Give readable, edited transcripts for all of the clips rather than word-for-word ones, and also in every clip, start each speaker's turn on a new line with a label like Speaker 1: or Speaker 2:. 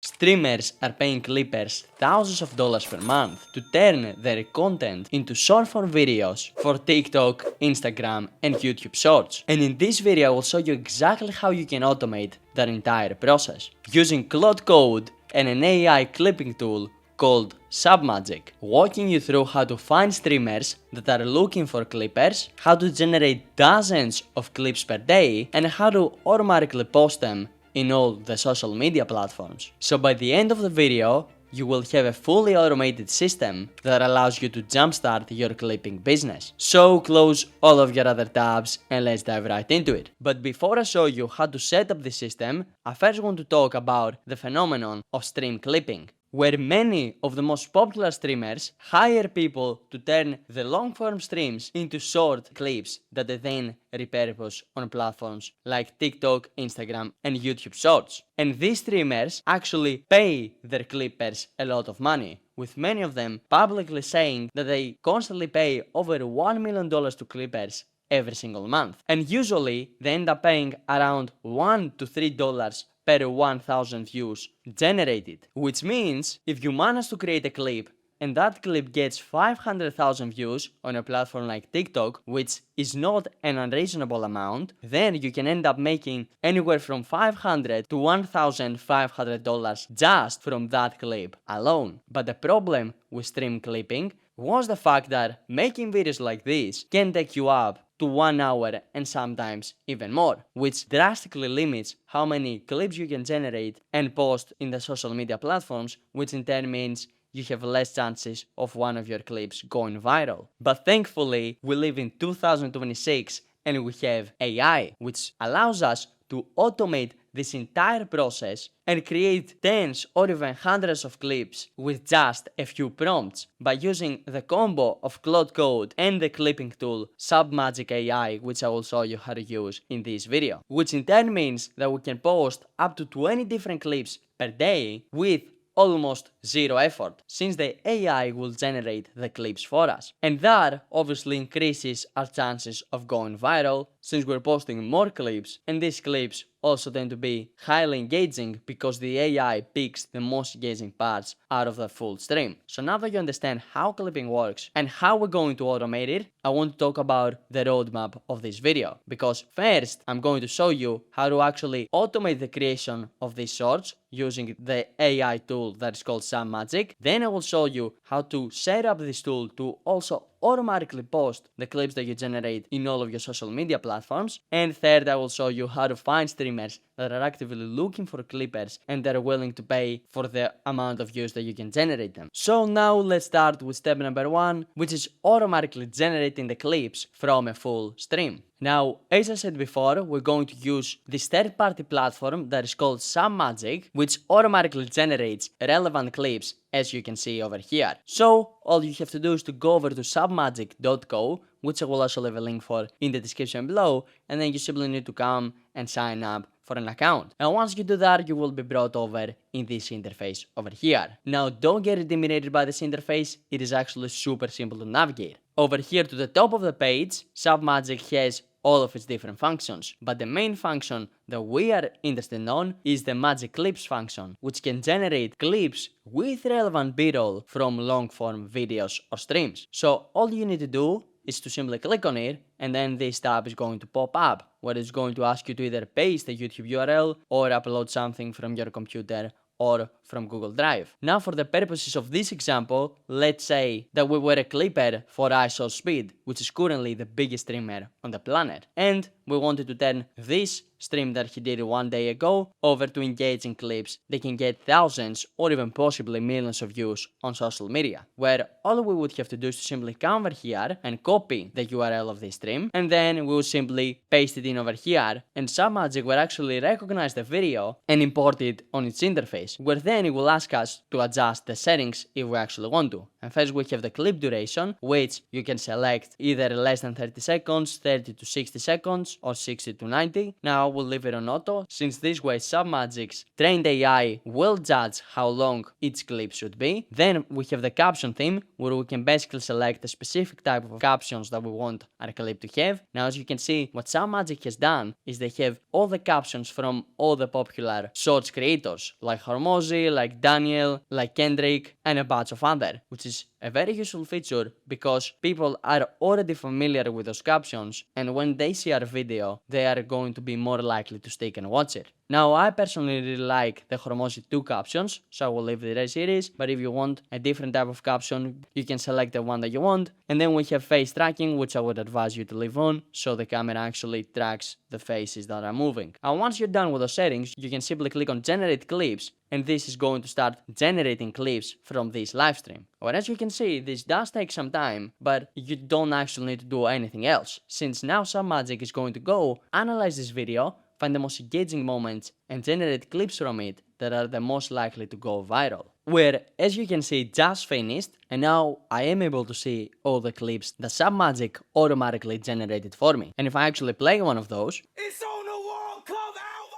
Speaker 1: Streamers are paying clippers thousands of dollars per month to turn their content into short-form videos for TikTok, Instagram, and YouTube Shorts. And in this video I will show you exactly how you can automate that entire process using Claude Code and an AI clipping tool called Submagic, walking you through how to find streamers that are looking for clippers, how to generate dozens of clips per day, and how to automatically post them in all the social media platforms. So by the end of the video, you will have a fully automated system that allows you to jumpstart your clipping business. So close all of your other tabs and let's dive right into it. But before I show you how to set up the system, I first want to talk about the phenomenon of stream clipping, where many of the most popular streamers hire people to turn the long-form streams into short clips that they then repurpose on platforms like TikTok, Instagram, and YouTube Shorts. And these streamers actually pay their clippers a lot of money, with many of them publicly saying that they constantly pay over $1 million to clippers every single month. And usually they end up paying around $1 to $3 per 1,000 views generated, which means if you manage to create a clip and that clip gets 500,000 views on a platform like TikTok, which is not an unreasonable amount, then you can end up making anywhere from $500 to $1,500 just from that clip alone. But the problem with stream clipping was the fact that making videos like this can take you up to 1 hour and sometimes even more, which drastically limits how many clips you can generate and post in the social media platforms, which in turn means you have less chances of one of your clips going viral. But thankfully, we live in 2026 and we have AI, which allows us to automate this entire process and create tens or even hundreds of clips with just a few prompts by using the combo of Claude Code and the clipping tool Submagic AI, which I will show you how to use in this video. Which in turn means that we can post up to 20 different clips per day with almost zero effort, since the AI will generate the clips for us. And that obviously increases our chances of going viral, since we're posting more clips, and these clips also tend to be highly engaging because the AI picks the most engaging parts out of the full stream. So now that you understand how clipping works and how we're going to automate it, I want to talk about the roadmap of this video. Because first, I'm going to show you how to actually automate the creation of these shorts using the AI tool that is called Submagic. Then I will show you how to set up this tool to also automatically post the clips that you generate in all of your social media platforms. And third, I will show you how to find streamers that are actively looking for clippers and that are willing to pay for the amount of views that you can generate them. So now let's start with step number 1, which is automatically generating the clips from a full stream. Now, as I said before, we're going to use this third-party platform that is called Submagic, which automatically generates relevant clips, as you can see over here. So, all you have to do is to go over to submagic.co, which I will also leave a link for in the description below, and then you simply need to come and sign up for an account. And once you do that, you will be brought over in this interface over here. Now, don't get intimidated by this interface, it is actually super simple to navigate. Over here to the top of the page, Submagic has all of its different functions, but the main function that we are interested in is the Magic Clips function, which can generate clips with relevant b-roll from long-form videos or streams. So all you need to do is to simply click on it, and then this tab is going to pop up, where it's going to ask you to either paste the YouTube URL or upload something from your computer or from Google Drive. Now, for the purposes of this example, let's say that we were a clipper for ISOSpeed, which is currently the biggest streamer on the planet, and we wanted to turn this stream that he did 1 day ago over to engaging clips that can get thousands or even possibly millions of views on social media, where all we would have to do is to simply come over here and copy the URL of this stream, and then we will simply paste it in over here, and Submagic will actually recognize the video and import it on its interface, where then it will ask us to adjust the settings if we actually want to. And first we have the clip duration, which you can select either less than 30 seconds, 30 to 60 seconds, or 60 to 90. Now we'll leave it on auto, since this way Submagic's trained AI will judge how long each clip should be. Then we have the caption theme, where we can basically select a specific type of captions that we want our clip to have. Now as you can see, what Submagic has done is they have all the captions from all the popular shorts creators, like Hormozy, like Daniel, like Kendrick, and a bunch of other, which is a very useful feature because people are already familiar with those captions, and when they see our video, they are going to be more likely to stick and watch it. Now, I personally really like the Hormozy 2 captions, so I will leave it as it is, but if you want a different type of caption, you can select the one that you want. And then we have face tracking, which I would advise you to leave on, so the camera actually tracks the faces that are moving. And once you're done with the settings, you can simply click on generate clips, and this is going to start generating clips from this live stream. Or as you can see, this does take some time, but you don't actually need to do anything else, since now Submagic is going to go analyze this video, find the most engaging moments, and generate clips from it that are the most likely to go viral. Where, as you can see, just finished, and now I am able to see all the clips that Submagic automatically generated for me. And if I actually play one of those, it's on the wall, come out!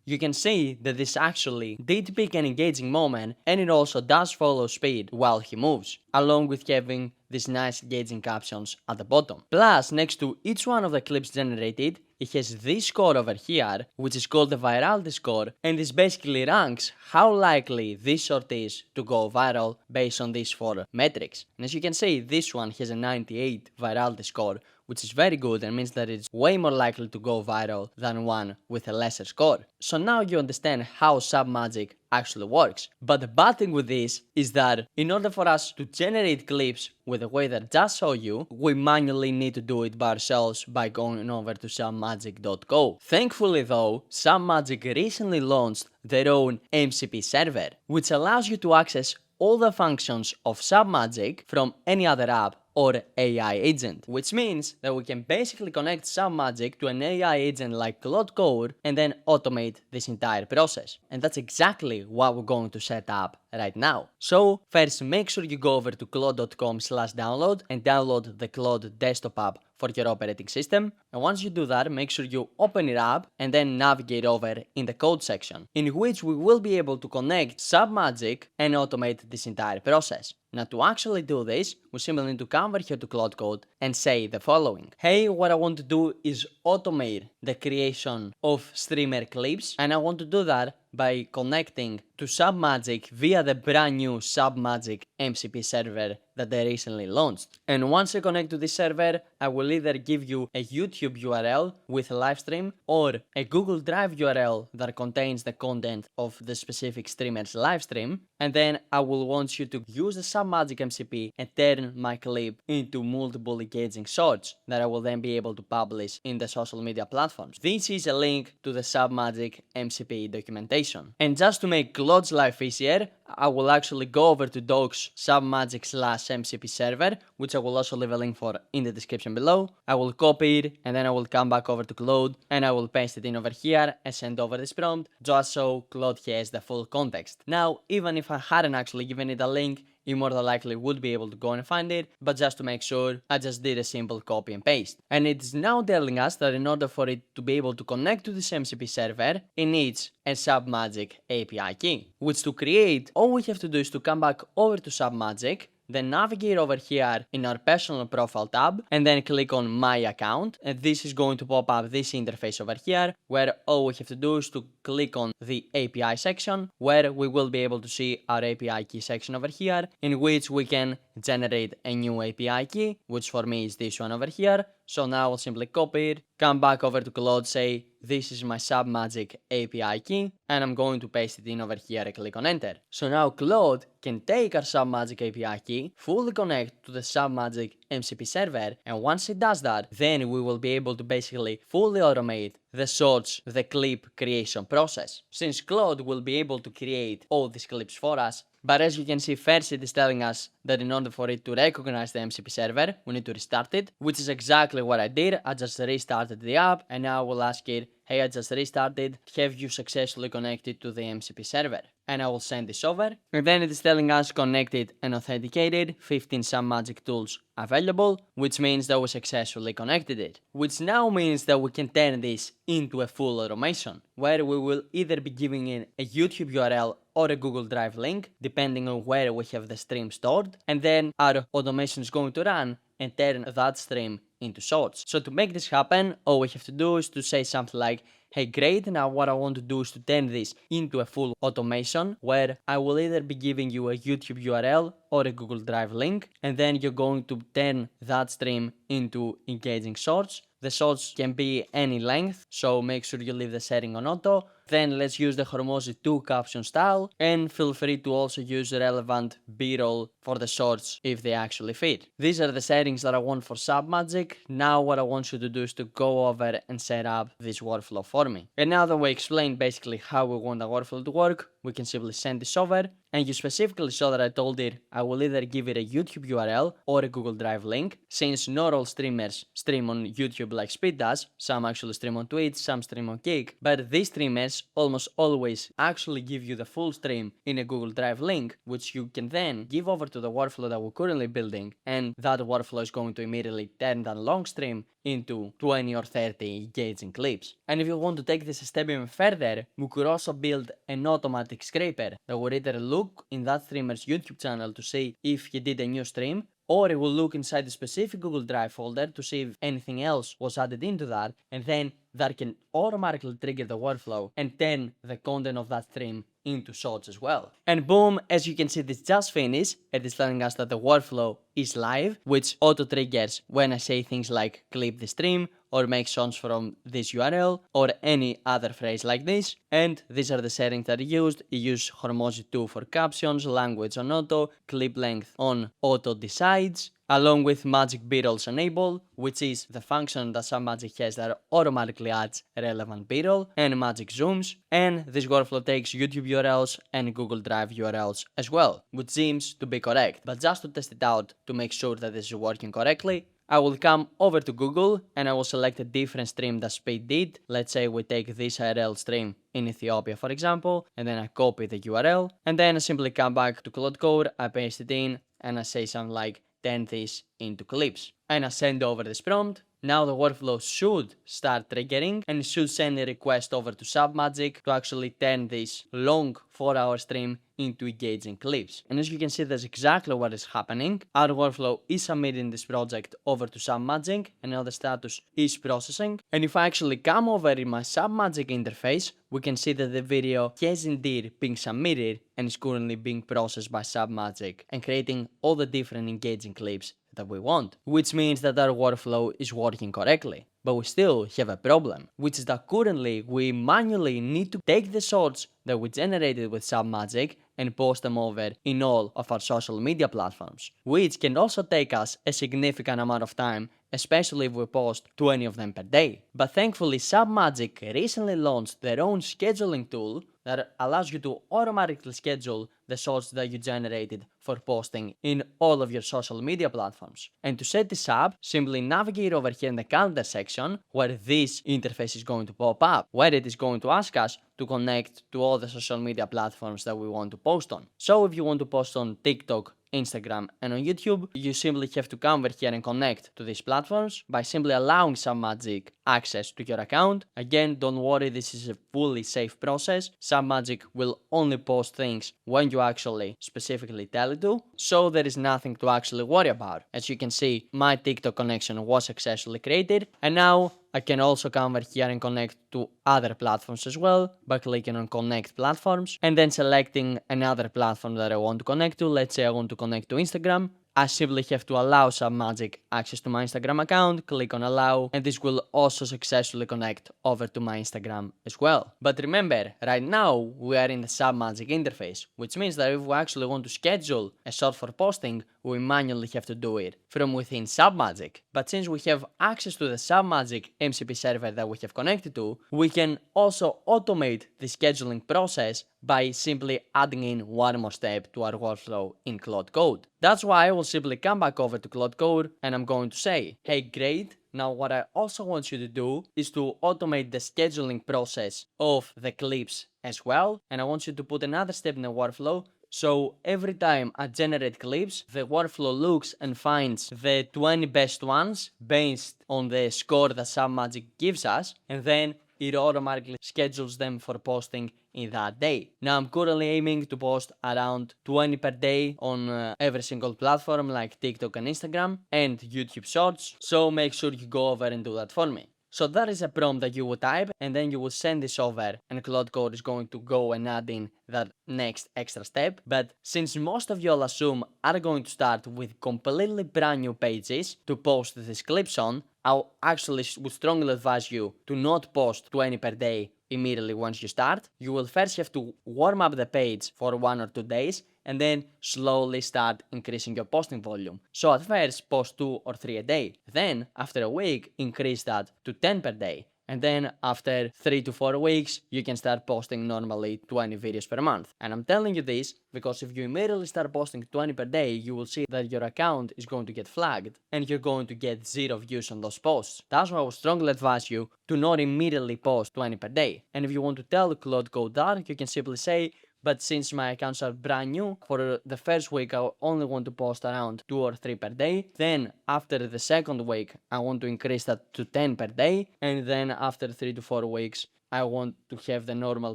Speaker 1: You can see that this actually did pick an engaging moment, and it also does follow speed while he moves, along with having these nice engaging captions at the bottom. Plus, next to each one of the clips generated, it has this score over here, which is called the virality score, and this basically ranks how likely this short is to go viral based on these 4 metrics. And as you can see, this one has a 98 virality score, which is very good and means that it's way more likely to go viral than one with a lesser score. So now you understand how Submagic actually works. But the bad thing with this is that in order for us to generate clips with the way that I just showed you, we manually need to do it by ourselves by going over to submagic.co. Thankfully though, Submagic recently launched their own MCP server, which allows you to access all the functions of Submagic from any other app or AI agent, which means that we can basically connect Submagic to an AI agent like Claude Code and then automate this entire process. And that's exactly what we're going to set up right now. So first, make sure you go over to claude.com/download and download the Claude desktop app for your operating system. And once you do that, make sure you open it up and then navigate over in the code section, in which we will be able to connect Submagic and automate this entire process. Now, to actually do this, we simply need to come over here to Claude Code and say the following. Hey, what I want to do is automate the creation of streamer clips, and I want to do that by connecting to Submagic via the brand new Submagic MCP server that they recently launched. And once I connect to this server, I will either give you a YouTube URL with a live stream or a Google Drive URL that contains the content of the specific streamer's live stream. And then I will want you to use the Submagic MCP and turn my clip into multiple engaging shorts that I will then be able to publish in the social media platforms. This is a link to the Submagic MCP documentation. And just to make Claude's life easier, I will actually go over to docs submagic/MCP server, which I will also leave a link for in the description below. I will copy it and then I will come back over to Claude and I will paste it in over here and send over this prompt just so Claude has the full context. Now, even if I hadn't actually given it a link, you more than likely would be able to go and find it, but just to make sure, I just did a simple copy and paste. And it's now telling us that in order for it to be able to connect to this MCP server, it needs a Submagic API key, which to create, all we have to do is to come back over to Submagic, then navigate over here in our personal profile tab and then click on my account, and this is going to pop up this interface over here where all we have to do is to click on the API section where we will be able to see our API key section over here, in which we can generate a new API key, which for me is this one over here. So now I'll simply copy it, come back over to Claude, say this is my Submagic API key, and I'm going to paste it in over here and click on enter. So now Claude can take our Submagic API key, fully connect to the Submagic MCP server, and once it does that, then we will be able to basically fully automate the shorts, the clip creation process, since Claude will be able to create all these clips for us. But as you can see, first it is telling us that in order for it to recognize the MCP server, we need to restart it, which is exactly what I did. I just restarted the app and now we'll ask it, hey, I just restarted, have you successfully connected to the MCP server? And I will send this over. And then it is telling us connected and authenticated, 15 Submagic tools available, which means that we successfully connected it. Which now means that we can turn this into a full automation, where we will either be giving in a YouTube URL or a Google Drive link, depending on where we have the stream stored, and then our automation is going to run and turn that stream into shorts. So to make this happen, all we have to do is to say something like, hey, great, now what I want to do is to turn this into a full automation where I will either be giving you a YouTube URL or a Google Drive link, and then you're going to turn that stream into engaging shorts. The shorts can be any length, so make sure you leave the setting on auto. Then let's use the Hormozy 2 caption style, and feel free to also use relevant B-roll for the shorts if they actually fit. These are the settings that I want for Submagic. Now what I want you to do is to go over and set up this workflow for me. And now that we explained basically how we want the workflow to work, we can simply send this over, and you specifically saw that I told it I will either give it a YouTube URL or a Google Drive link, since not all streamers stream on YouTube like Speed does. Some actually stream on Twitch, some stream on Kick, but these streamers almost always actually give you the full stream in a Google Drive link, which you can then give over to the workflow that we're currently building, and that workflow is going to immediately turn that long stream into 20 or 30 engaging clips. And if you want to take this a step even further, we could also build an automatic scraper that would either look in that streamer's YouTube channel to see if he did a new stream, or it will look inside the specific Google Drive folder to see if anything else was added into that, and then that can automatically trigger the workflow and turn the content of that stream into shorts as well. And boom, as you can see, this just finished. It is telling us that the workflow is live, which auto triggers when I say things like clip the stream or make songs from this URL or any other phrase like this. And these are the settings that I used. You use Hormozy 2 for captions, language on auto, clip length on auto decides, along with Magic B-rolls enable, which is the function that Submagic has that automatically adds relevant B-roll, and Magic zooms. And this workflow takes YouTube URLs and Google Drive URLs as well, which seems to be correct. But just to test it out to make sure that this is working correctly, I will come over to Google and I will select a different stream that Speed did. Let's say we take this IRL stream in Ethiopia, for example, and then I copy the URL, and then I simply come back to Claude Code, I paste it in, and I say something like turn this into clips, and I send over this prompt. Now the workflow should start triggering and it should send a request over to Submagic to actually turn this long 4-hour stream into engaging clips. And as you can see, that's exactly what is happening. Our workflow is submitting this project over to Submagic, and now the status is processing. And if I actually come over in my Submagic interface, we can see that the video has indeed been submitted and is currently being processed by Submagic and creating all the different engaging clips that we want, which means that our workflow is working correctly. But we still have a problem, which is that currently we manually need to take the shorts that we generated with Submagic and post them over in all of our social media platforms, which can also take us a significant amount of time, especially if we post 20 of them per day. But thankfully, Submagic recently launched their own scheduling tool that allows you to automatically schedule the shorts that you generated for posting in all of your social media platforms. And to set this up, simply navigate over here in the calendar section where this interface is going to pop up, where it is going to ask us to connect to all the social media platforms that we want to post on. So if you want to post on TikTok, Instagram, and on YouTube, you simply have to come over here and connect to these platforms by simply allowing Submagic access to your account. Again, don't worry, this is a fully safe process. Submagic will only post things when you actually specifically tell it to, so there is nothing to actually worry about. As you can see, my TikTok connection was successfully created, and now I can also come over here and connect to other platforms as well by clicking on Connect Platforms and then selecting another platform that I want to connect to. Let's say I want to connect to Instagram. I simply have to allow Submagic access to my Instagram account, click on allow, and this will also successfully connect over to my Instagram as well. But remember, right now we are in the Submagic interface, which means that if we actually want to schedule a short for posting, we manually have to do it from within Submagic. But since we have access to the Submagic MCP server that we have connected to, we can also automate the scheduling process by simply adding in one more step to our workflow in Claude Code. That's why I will simply come back over to Claude Code and I'm going to say, hey, great, Now what I also want you to do is to automate the scheduling process of the clips as well, and I want you to put another step in the workflow. So every time I generate clips, the workflow looks and finds the 20 best ones based on the score that Submagic gives us, and then it automatically schedules them for posting in that day. Now I'm currently aiming to post around 20 per day on every single platform like TikTok and Instagram and YouTube Shorts, so make sure you go over and do that for me. So that is a prompt that you will type, and then you will send this over, and Claude Code is going to go and add in that next extra step. But since most of you, I'll assume, are going to start with completely brand new pages to post these clips on, I actually would strongly advise you to not post 20 per day immediately once you start. You will first have to warm up the page for 1 or 2 days, and then slowly start increasing your posting volume. So at first post 2 or 3 a day, then after a week increase that to 10 per day, and then after 3 to 4 weeks you can start posting normally 20 videos per month. And I'm telling you this because if you immediately start posting 20 per day, you will see that your account is going to get flagged and you're going to get 0 views on those posts. That's why I would strongly advise you to not immediately post 20 per day. And if you want to tell Claude Code that, you can simply say, but since my accounts are brand new, for the first week I only want to post around 2 or 3 per day. Then after the second week I want to increase that to 10 per day. And then after 3 to 4 weeks I want to have the normal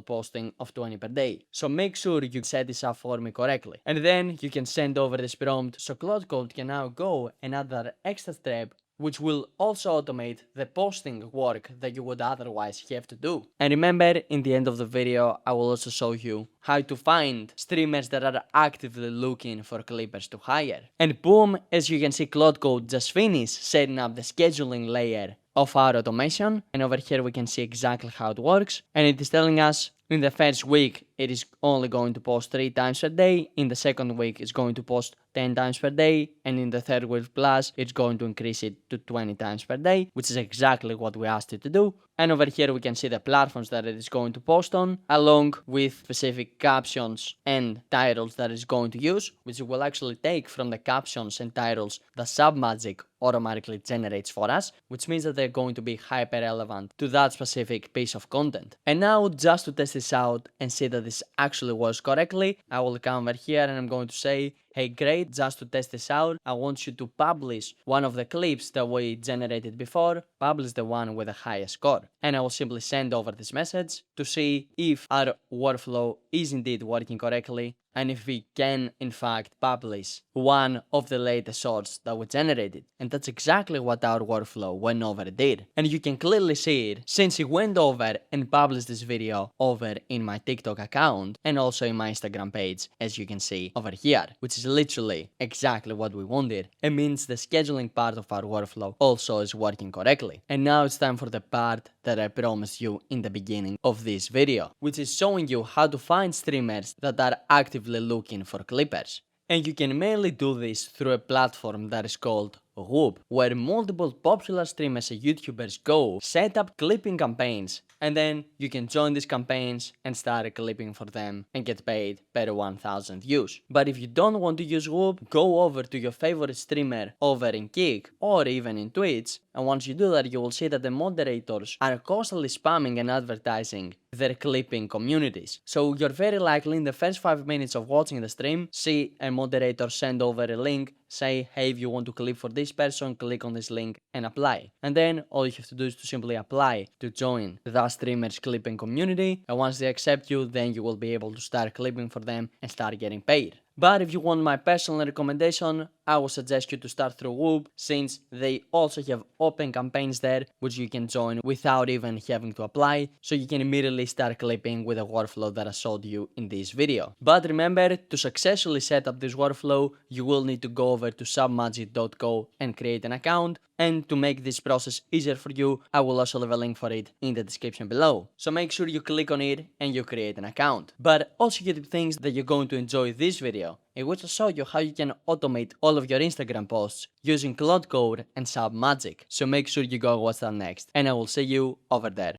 Speaker 1: posting of 20 per day. So make sure you set this up for me correctly. And then you can send over this prompt so Claude Code can now go and add that extra step, which will also automate the posting work that you would otherwise have to do. And remember, in the end of the video, I will also show you how to find streamers that are actively looking for clippers to hire. And boom, as you can see, Claude Code just finished setting up the scheduling layer of our automation, and over here we can see exactly how it works, and it is telling us in the first week it is only going to post 3 times per day, in the second week it's going to post 10 times per day, and in the third week plus it's going to increase it to 20 times per day, which is exactly what we asked it to do. And over here we can see the platforms that it is going to post on, along with specific captions and titles that it's going to use, which it will actually take from the captions and titles that Submagic automatically generates for us, which means that they're going to be hyper relevant to that specific piece of content. And now, just to test this out and see that this actually works correctly, I will come over here and I'm going to say, hey great, just to test this out, I want you to publish one of the clips that we generated before, publish the one with the highest score. And I will simply send over this message to see if our workflow is indeed working correctly, and if we can in fact publish one of the latest shorts that we generated. And that's exactly what our workflow went over and did. And you can clearly see it since it went over and published this video over in my TikTok account and also in my Instagram page, as you can see over here, which is literally exactly what we wanted. It means the scheduling part of our workflow also is working correctly. And now it's time for the part that I promised you in the beginning of this video, which is showing you how to find streamers that are actively looking for clippers. And you can mainly do this through a platform that is called Whoop, where multiple popular streamers and YouTubers go set up clipping campaigns, and then you can join these campaigns and start clipping for them and get paid per 1000 views. But if you don't want to use Whoop, go over to your favorite streamer over in Kick or even in Twitch, and once you do that, you will see that the moderators are constantly spamming and advertising their clipping communities. So you're very likely in the first 5 minutes of watching the stream, see a moderator send over a link, say, hey, if you want to clip for this person, click on this link and apply. And then all you have to do is to simply apply to join that streamer's clipping community. And once they accept you, then you will be able to start clipping for them and start getting paid. But if you want my personal recommendation, I would suggest you to start through Whoop, since they also have open campaigns there, which you can join without even having to apply, so you can immediately start clipping with a workflow that I showed you in this video. But remember, to successfully set up this workflow, you will need to go over to submagic.co and create an account. And to make this process easier for you, I will also leave a link for it in the description below. So make sure you click on it and you create an account. But also YouTube thinks that you're going to enjoy this video, in which I show you how you can automate all of your Instagram posts using Claude Code and Submagic. So make sure you go watch that next, and I will see you over there.